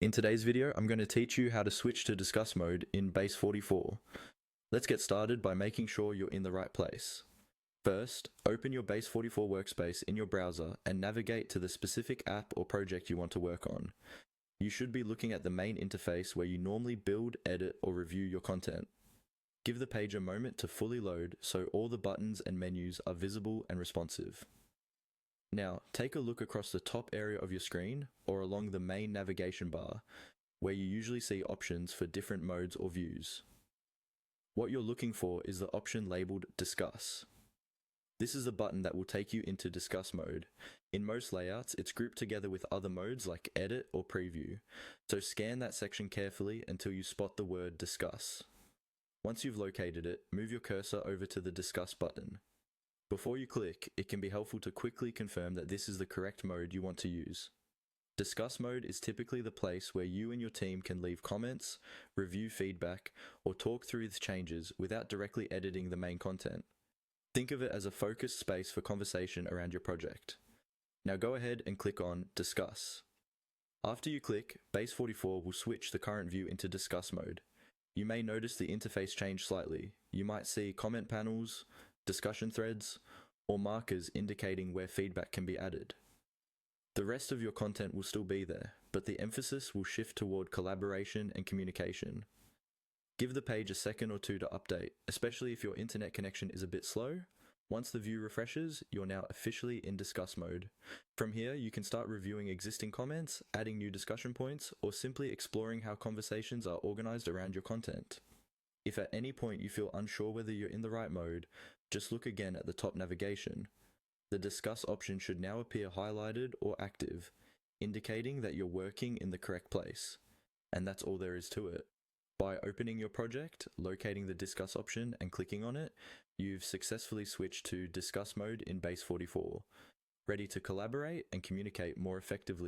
In today's video, I'm going to teach you how to switch to discuss mode in Base44. Let's get started by making sure you're in the right place. First, open your Base44 workspace in your browser and navigate to the specific app or project you want to work on. You should be looking at the main interface where you normally build, edit, or review your content. Give the page a moment to fully load so all the buttons and menus are visible and responsive. Now, take a look across the top area of your screen or along the main navigation bar, where you usually see options for different modes or views. What you're looking for is the option labeled Discuss. This is the button that will take you into Discuss mode. In most layouts, it's grouped together with other modes like Edit or Preview, so scan that section carefully until you spot the word Discuss. Once you've located it, move your cursor over to the Discuss button. Before you click, it can be helpful to quickly confirm that this is the correct mode you want to use. Discuss mode is typically the place where you and your team can leave comments, review feedback, or talk through the changes without directly editing the main content. Think of it as a focused space for conversation around your project. Now go ahead and click on Discuss. After you click, Base44 will switch the current view into Discuss mode. You may notice the interface change slightly. You might see comment panels, discussion threads, or markers indicating where feedback can be added. The rest of your content will still be there, but the emphasis will shift toward collaboration and communication. Give the page a second or two to update, especially if your internet connection is a bit slow. Once the view refreshes, you're now officially in Discuss mode. From here, you can start reviewing existing comments, adding new discussion points, or simply exploring how conversations are organized around your content. If at any point you feel unsure whether you're in the right mode, just look again at the top navigation. The Discuss option should now appear highlighted or active, indicating that you're working in the correct place. And that's all there is to it. By opening your project, locating the Discuss option and clicking on it, you've successfully switched to Discuss mode in Base44, ready to collaborate and communicate more effectively.